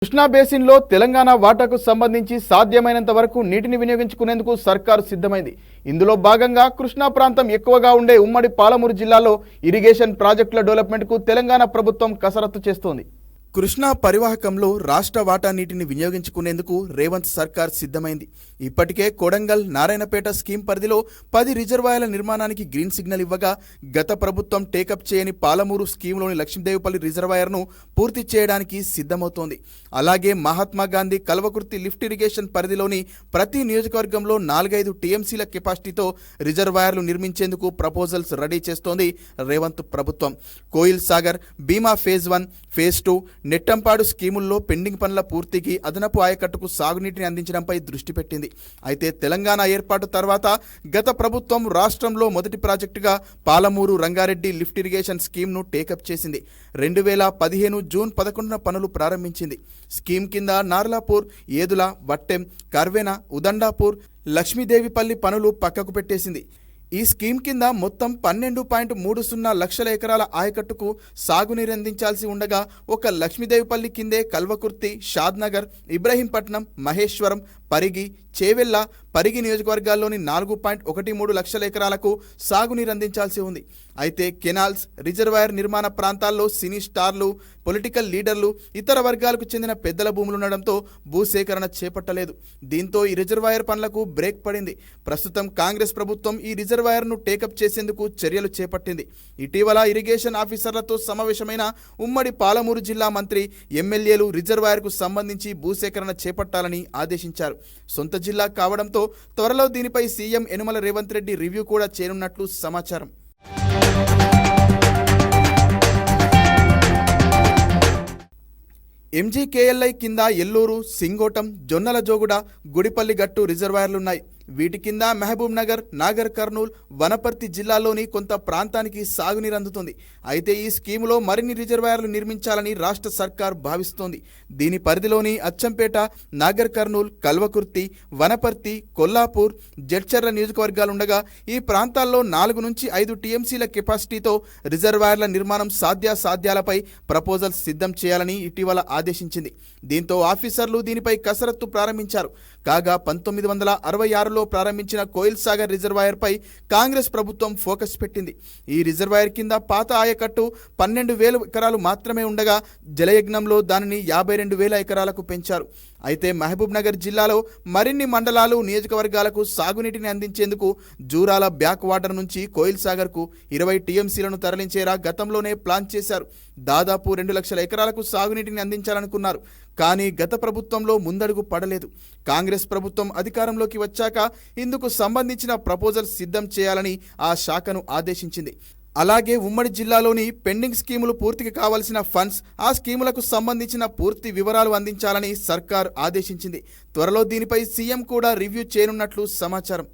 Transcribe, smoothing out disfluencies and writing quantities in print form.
కృష్ణా బేసిన్లో తెలంగాణ వాటాకు సంబంధించి సాధ్యమైనంత వరకు నీటిని వినియోగించుకునేందుకు సర్కారు సిద్ధమైంది. ఇందులో భాగంగా కృష్ణా ప్రాంతం ఎక్కువగా ఉండే ఉమ్మడి పాలమూరు జిల్లాలో ఇరిగేషన్ ప్రాజెక్టుల డెవలప్మెంట్కు తెలంగాణ ప్రభుత్వం కసరత్తు చేస్తోంది. కృష్ణా పరివాహకంలో రాష్ట్ర వాటా నీటిని వినియోగించుకునేందుకు రేవంత్ సర్కార్ సిద్ధమైంది. ఇప్పటికే కొడంగల్ నారాయణపేట స్కీమ్ పరిధిలో 10 రిజర్వాయర్ల నిర్మాణానికి గ్రీన్ సిగ్నల్ ఇవ్వగా, గత ప్రభుత్వం టేకప్ చేయని పాలమూరు స్కీమ్లోని లక్ష్మీదేవిపల్లి రిజర్వాయర్ను పూర్తి చేయడానికి సిద్ధమవుతోంది. అలాగే మహాత్మాగాంధీ కల్వకుర్తి లిఫ్ట్ ఇరిగేషన్ పరిధిలోని ప్రతి నియోజకవర్గంలో 4-5 టీఎంసీల కెపాసిటీతో రిజర్వాయర్లు నిర్మించేందుకు ప్రపోజల్స్ రెడీ చేస్తోంది రేవంత్ ప్రభుత్వం. కోయిల్ సాగర్, భీమా ఫేజ్ 1, ఫేజ్ 2, నెట్టంపాడు స్కీముల్లో పెండింగ్ పనుల పూర్తికి అదనపు ఆయకట్టుకు సాగునీటిని అందించడంపై దృష్టి పెట్టింది. అయితే తెలంగాణ ఏర్పాటు తర్వాత గత ప్రభుత్వం రాష్ట్రంలో మొదటి ప్రాజెక్టుగా పాలమూరు రంగారెడ్డి లిఫ్ట్ ఇరిగేషన్ స్కీమ్ను టేకప్ చేసింది. 2015 జూన్ 11న పనులు ప్రారంభించింది. స్కీమ్ కింద నార్లాపూర్, ఏదుల, వట్టెం, కర్వెన, ఉదండాపూర్, లక్ష్మీదేవిపల్లి పనులు పక్కకు పెట్టేసింది. ఈ స్కీమ్ కింద మొత్తం 12.30 లక్షల ఎకరాల ఆయకట్టుకు సాగునీరందించాల్సి ఉండగా, ఒక లక్ష్మీదేవిపల్లి కిందే కల్వకుర్తి, షాద్నగర్, ఇబ్రహీంపట్నం, మహేశ్వరం, పరిగి, చేవెళ్ల, పరిగి నియోజకవర్గాల్లోని 4.13 లక్షల ఎకరాలకు సాగునీరందించాల్సి ఉంది. అయితే కెనాల్స్, రిజర్వాయర్ నిర్మాణ ప్రాంతాల్లో సినీ స్టార్లు, పొలిటికల్ లీడర్లు, ఇతర వర్గాలకు చెందిన పెద్దల భూములుండడంతో భూసేకరణ చేపట్టలేదు. దీంతో ఈ రిజర్వాయర్ పనులకు బ్రేక్ పడింది. ప్రస్తుతం కాంగ్రెస్ ప్రభుత్వం ఈ రిజర్వాయర్ను టేకప్ చేసేందుకు చర్యలు చేపట్టింది. ఇటీవల ఇరిగేషన్ ఆఫీసర్లతో సమావేశమైన ఉమ్మడి పాలమూరు జిల్లా మంత్రి, ఎమ్మెల్యేలు రిజర్వాయర్కు సంబంధించి భూసేకరణ చేపట్టాలని ఆదేశించారు. సొంత జిల్లా కావడంతో త్వరలో దీనిపై సీఎం యనుమల రేవంత్ రెడ్డి రివ్యూ కూడా చేయనున్నట్లు సమాచారం. ఎంజీకేఎల్ఐ కింద ఎల్లూరు, సింగోటం, జొన్నలజోగుడ, గుడిపల్లి గట్టు రిజర్వాయర్లున్నాయి. వీటి కింద మహబూబ్ నగర్, నాగర్ కర్నూల్, వనపర్తి జిల్లాల్లోని కొంత ప్రాంతానికి సాగునీరు అందుతుంది. అయితే ఈ స్కీములో మరిన్ని రిజర్వాయర్లు నిర్మించాలని రాష్ట్ర సర్కార్ భావిస్తోంది. దీని పరిధిలోని అచ్చంపేట, నాగర్ కర్నూల్, కల్వకుర్తి, వనపర్తి, కొల్లాపూర్, జడ్చర్ల నియోజకవర్గాలుండగా, ఈ ప్రాంతాల్లో 4 నుంచి 5 టీఎంసీల కెపాసిటీతో రిజర్వాయర్ల నిర్మాణం సాధ్యాసాధ్యాలపై ప్రపోజల్స్ సిద్ధం చేయాలని ఇటీవల ఆదేశించింది. దీంతో ఆఫీసర్లు దీనిపై కసరత్తు ప్రారంభించారు. కాగా 1966లో ప్రారంభించిన కోయిల్ సాగర్ రిజర్వాయర్పై కాంగ్రెస్ ప్రభుత్వం ఫోకస్ పెట్టింది. ఈ రిజర్వాయర్ కింద పాత ఆయకట్టు 12,000 ఎకరాలు మాత్రమే ఉండగా, జలయజ్ఞంలో దానిని 52,000 ఎకరాలకు పెంచారు. అయితే మహబూబ్ నగర్ జిల్లాలో మరిన్ని మండలాలు, నియోజకవర్గాలకు సాగునీటిని అందించేందుకు జూరాల బ్యాక్ వాటర్ నుంచి కోయిల్ సాగర్కు 20 టీఎంసీలను తరలించేలా గతంలోనే ప్లాన్ చేశారు. దాదాపు 2 లక్షల ఎకరాలకు సాగునీటిని అందించాలనుకున్నారు. కానీ గత ప్రభుత్వంలో ముందడుగు పడలేదు. కాంగ్రెస్ ప్రభుత్వం అధికారంలోకి వచ్చాక ఇందుకు సంబంధించిన ప్రపోజల్ సిద్ధం చేయాలని ఆ శాఖను ఆదేశించింది. అలాగే ఉమ్మడి జిల్లాలోని పెండింగ్ స్కీములు పూర్తికి కావాల్సిన ఫండ్స్, ఆ స్కీములకు సంబంధించిన పూర్తి వివరాలు అందించాలని సర్కార్ ఆదేశించింది. త్వరలో దీనిపై సీఎం కూడా రివ్యూ చేయనున్నట్లు సమాచారం.